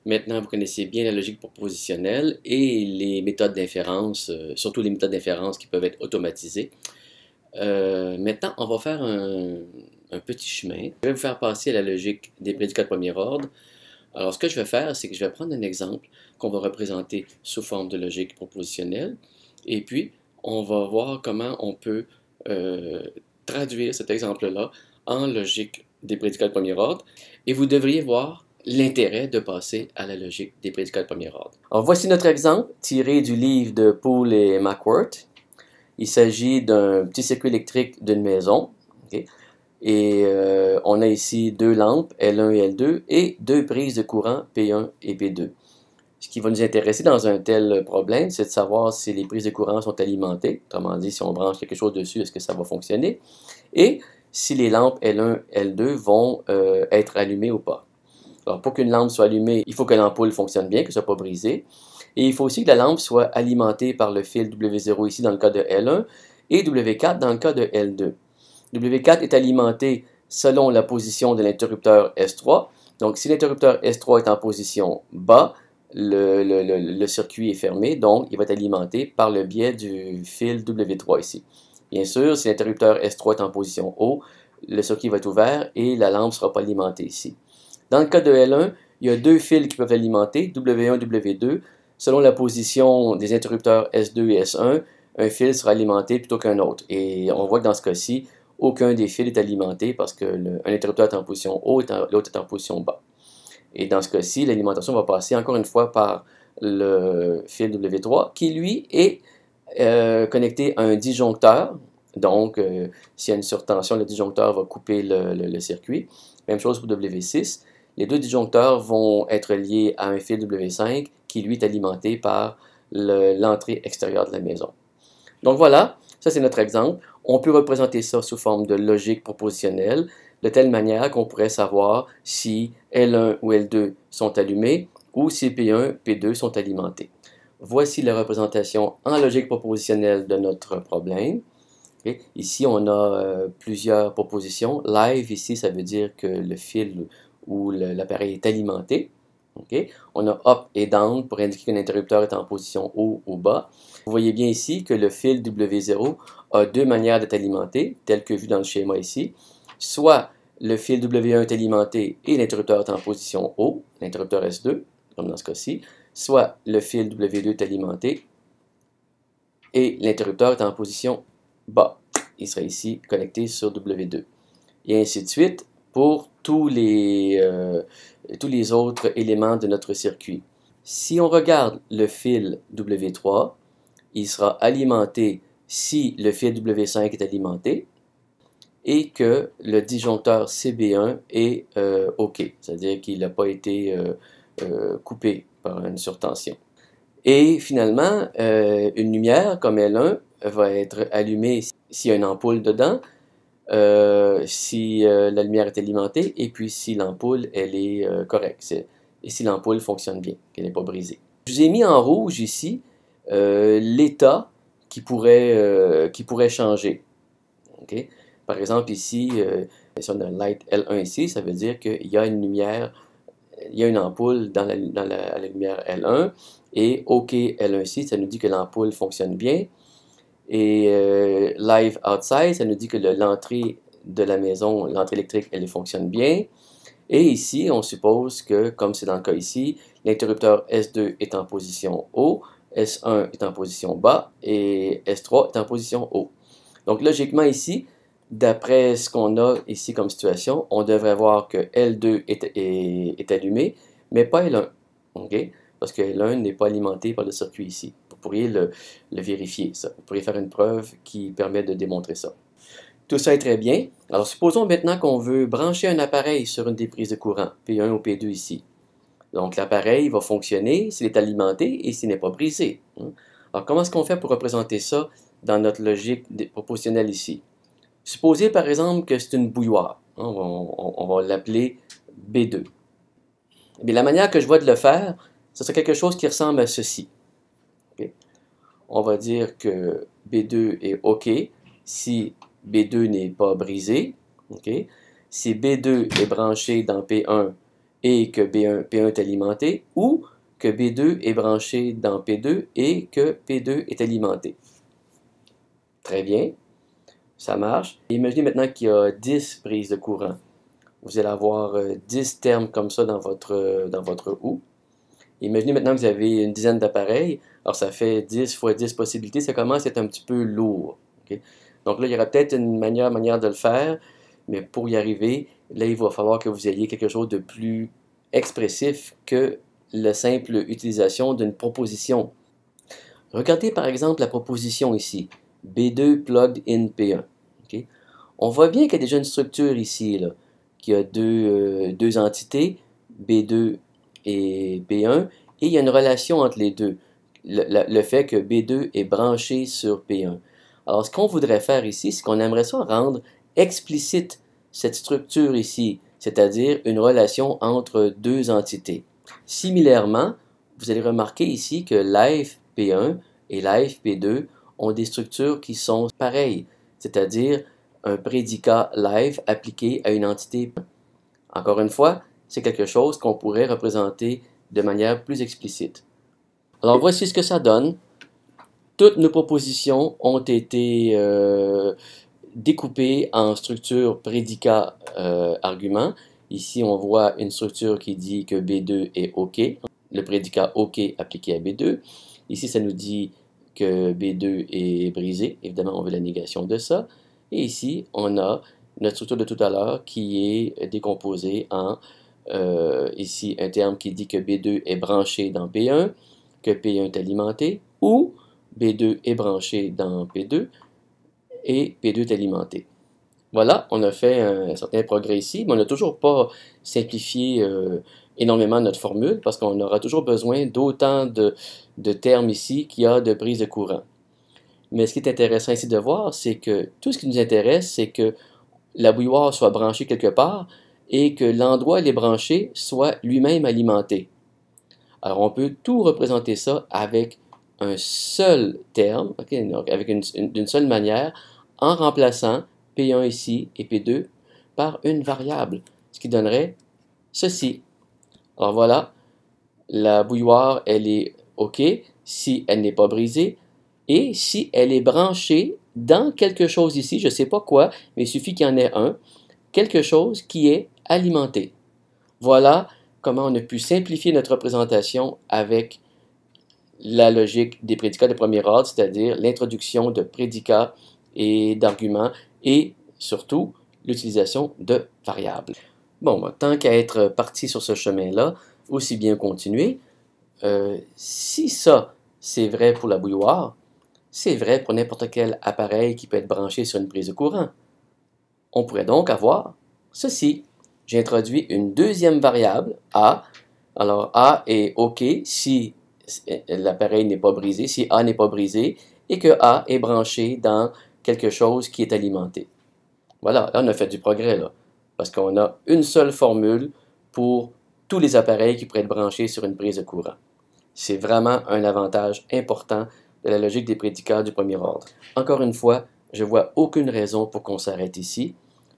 Maintenant, vous connaissez bien la logique propositionnelle et les méthodes d'inférence, surtout les méthodes d'inférence qui peuvent être automatisées. Maintenant, on va faire un petit chemin. Je vais vous faire passer à la logique des prédicats de premier ordre. Alors, ce que je vais faire, c'est que je vais prendre un exemple qu'on va représenter sous forme de logique propositionnelle. Et puis, on va voir comment on peut traduire cet exemple-là en logique des prédicats de premier ordre. Et vous devriez voir l'intérêt de passer à la logique des prédicats de premier ordre. Alors, voici notre exemple tiré du livre de Poole et McWhorter. Il s'agit d'un petit circuit électrique d'une maison. Okay? Et on a ici deux lampes, L1 et L2, et deux prises de courant, P1 et P2. Ce qui va nous intéresser dans un tel problème, c'est de savoir si les prises de courant sont alimentées. Autrement dit, si on branche quelque chose dessus, est-ce que ça va fonctionner? Et si les lampes L1 et L2 vont être allumées ou pas. Alors, pour qu'une lampe soit allumée, il faut que l'ampoule fonctionne bien, qu'elle ne soit pas brisée. Et il faut aussi que la lampe soit alimentée par le fil W0 ici dans le cas de L1 et W4 dans le cas de L2. W4 est alimenté selon la position de l'interrupteur S3. Donc, si l'interrupteur S3 est en position bas, le circuit est fermé, donc il va être alimenté par le biais du fil W3 ici. Bien sûr, si l'interrupteur S3 est en position haut, le circuit va être ouvert et la lampe ne sera pas alimentée ici. Dans le cas de L1, il y a deux fils qui peuvent alimenter, W1 et W2. Selon la position des interrupteurs S2 et S1, un fil sera alimenté plutôt qu'un autre. Et on voit que dans ce cas-ci, aucun des fils est alimenté parce qu'un interrupteur est en position haut et l'autre est en position bas. Et dans ce cas-ci, l'alimentation va passer encore une fois par le fil W3 qui, lui, est connecté à un disjoncteur. Donc, s'il y a une surtension, le disjoncteur va couper le circuit. Même chose pour W6. Les deux disjoncteurs vont être liés à un fil W5 qui, lui, est alimenté par l'entrée extérieure de la maison. Donc voilà, ça c'est notre exemple. On peut représenter ça sous forme de logique propositionnelle, de telle manière qu'on pourrait savoir si L1 ou L2 sont allumés ou si P1, P2 sont alimentés. Voici la représentation en logique propositionnelle de notre problème. Okay. Ici, on a plusieurs propositions. Live, ici, ça veut dire que le fil ou l'appareil est alimenté. Okay. On a up et down pour indiquer qu'un interrupteur est en position haut ou bas. Vous voyez bien ici que le fil W0 a deux manières d'être alimenté, tel que vu dans le schéma ici. Soit le fil W1 est alimenté et l'interrupteur est en position haut, l'interrupteur S2, comme dans ce cas-ci. Soit le fil W2 est alimenté et l'interrupteur est en position bas. Il sera ici connecté sur W2. Et ainsi de suite pour tous les autres éléments de notre circuit. Si on regarde le fil W3, il sera alimenté si le fil W5 est alimenté et que le disjoncteur CB1 est OK, c'est-à-dire qu'il n'a pas été coupé par une surtension. Et finalement, une lumière comme L1 va être allumée s'il y a une ampoule dedans, si la lumière est alimentée, et puis si l'ampoule elle est correcte, et si l'ampoule fonctionne bien, qu'elle n'est pas brisée. Je vous ai mis en rouge ici l'état qui pourrait changer. Okay? Par exemple ici, si on a light L1 ici, ça veut dire qu'il y a une lumière, il y a une ampoule dans la lumière L1, et OK L1 ici, ça nous dit que l'ampoule fonctionne bien. Et live outside, ça nous dit que l'entrée de la maison, l'entrée électrique, elle fonctionne bien. Et ici, on suppose que, comme c'est dans le cas ici, l'interrupteur S2 est en position haut, S1 est en position bas et S3 est en position haut. Donc logiquement ici, d'après ce qu'on a ici comme situation, on devrait voir que L2 est allumé, mais pas L1. Okay? Parce que L1 n'est pas alimenté par le circuit ici. Vous pourriez le vérifier, ça. Vous pourriez faire une preuve qui permet de démontrer ça. Tout ça est très bien. Alors, supposons maintenant qu'on veut brancher un appareil sur une des prises de courant, P1 ou P2 ici. Donc, l'appareil va fonctionner s'il est alimenté et s'il n'est pas brisé. Alors, comment est-ce qu'on fait pour représenter ça dans notre logique proportionnelle ici? Supposez, par exemple, que c'est une bouilloire. On va l'appeler B2. Mais la manière que je vois de le faire, ce serait quelque chose qui ressemble à ceci. Okay? On va dire que B2 est OK si B2 n'est pas brisé. Okay? Si B2 est branché dans P1 et que P1 est alimenté, ou que B2 est branché dans P2 et que P2 est alimenté. Très bien, ça marche. Imaginez maintenant qu'il y a 10 prises de courant. Vous allez avoir 10 termes comme ça dans votre OU. Imaginez maintenant que vous avez une dizaine d'appareils. Alors ça fait 10 fois 10 possibilités. Ça commence à être un petit peu lourd. Okay? Donc là, il y aura peut-être une manière de le faire, mais pour y arriver, là, il va falloir que vous ayez quelque chose de plus expressif que la simple utilisation d'une proposition. Regardez par exemple la proposition ici, B2 plugged in P1. Okay? On voit bien qu'il y a déjà une structure ici, là, qui a deux entités, B2 et P1, et il y a une relation entre les deux, le fait que B2 est branché sur P1. Alors ce qu'on voudrait faire ici, c'est qu'on aimerait ça rendre explicite cette structure ici, c'est-à-dire une relation entre deux entités. Similairement, vous allez remarquer ici que live P1 et live P2 ont des structures qui sont pareilles, c'est-à-dire un prédicat live appliqué à une entité. Encore une fois, c'est quelque chose qu'on pourrait représenter de manière plus explicite. Alors voici ce que ça donne. Toutes nos propositions ont été découpées en structure prédicat-argument. Ici, on voit une structure qui dit que B2 est OK, le prédicat OK appliqué à B2. Ici, ça nous dit que B2 est brisé. Évidemment, on veut la négation de ça. Et ici, on a notre structure de tout à l'heure qui est décomposée en, ici, un terme qui dit que B2 est branché dans P1, que P1 est alimenté, ou B2 est branché dans P2 et P2 est alimenté. Voilà, on a fait un certain progrès ici, mais on n'a toujours pas simplifié énormément notre formule parce qu'on aura toujours besoin d'autant de termes ici qu'il y a de prise de courant. Mais ce qui est intéressant ici de voir, c'est que tout ce qui nous intéresse, c'est que la bouilloire soit branchée quelque part et que l'endroit où elle est branchée soit lui-même alimenté. Alors on peut tout représenter ça avec un seul terme, okay, donc avec d'une seule manière, en remplaçant P1 ici et P2 par une variable, ce qui donnerait ceci. Alors voilà, la bouilloire, elle est OK si elle n'est pas brisée et si elle est branchée dans quelque chose ici, je ne sais pas quoi, mais il suffit qu'il y en ait un, quelque chose qui est alimenté. Voilà comment on a pu simplifier notre représentation avec la logique des prédicats de premier ordre, c'est-à-dire l'introduction de prédicats et d'arguments et surtout l'utilisation de variables. Bon, tant qu'à être parti sur ce chemin-là, aussi bien continuer. Si ça, c'est vrai pour la bouilloire, c'est vrai pour n'importe quel appareil qui peut être branché sur une prise de courant. On pourrait donc avoir ceci. J'ai introduit une deuxième variable, A. Alors, A est OK si l'appareil n'est pas brisé, si A n'est pas brisé, et que A est branché dans quelque chose qui est alimenté. Voilà, là on a fait du progrès, là, parce qu'on a une seule formule pour tous les appareils qui pourraient être branchés sur une prise de courant. C'est vraiment un avantage important de la logique des prédicats du premier ordre. Encore une fois, je ne vois aucune raison pour qu'on s'arrête ici.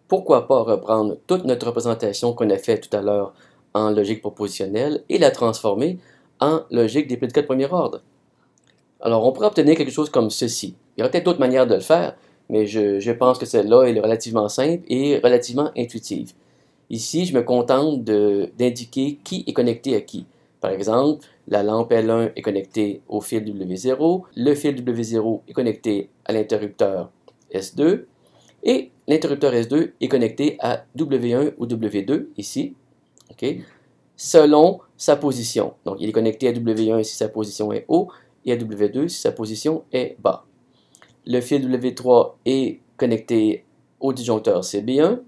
Pourquoi pas reprendre toute notre représentation qu'on a faite tout à l'heure en logique propositionnelle et la transformer en logique des prédicats de premier ordre? Alors, on pourrait obtenir quelque chose comme ceci. Il y aura peut-être d'autres manières de le faire, mais je pense que celle-là est relativement simple et relativement intuitive. Ici, je me contente d'indiquer qui est connecté à qui. Par exemple, la lampe L1 est connectée au fil W0, le fil W0 est connecté à l'interrupteur S2, et l'interrupteur S2 est connecté à W1 ou W2, ici, okay, selon sa position. Donc, il est connecté à W1 si sa position est haut, et à W2 si sa position est bas. Le fil W3 est connecté au disjoncteur CB1,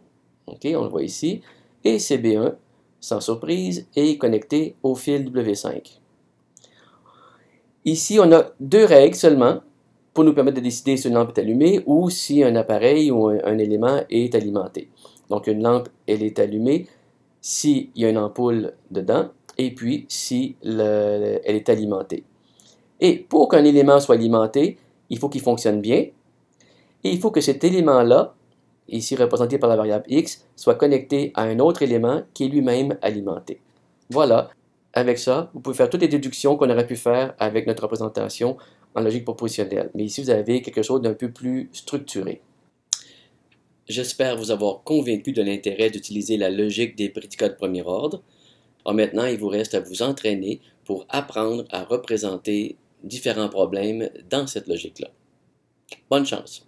okay, on le voit ici, et CB1, sans surprise, est connecté au fil W5. Ici, on a deux règles seulement pour nous permettre de décider si une lampe est allumée ou si un appareil ou un élément est alimenté. Donc, une lampe, elle est allumée s'il y a une ampoule dedans et puis si elle est alimentée. Et pour qu'un élément soit alimenté, il faut qu'il fonctionne bien et il faut que cet élément-là, ici représenté par la variable x, soit connecté à un autre élément qui est lui-même alimenté. Voilà, avec ça, vous pouvez faire toutes les déductions qu'on aurait pu faire avec notre représentation en logique propositionnelle. Mais ici, vous avez quelque chose d'un peu plus structuré. J'espère vous avoir convaincu de l'intérêt d'utiliser la logique des prédicats de premier ordre. Alors maintenant, il vous reste à vous entraîner pour apprendre à représenter différents problèmes dans cette logique-là. Bonne chance!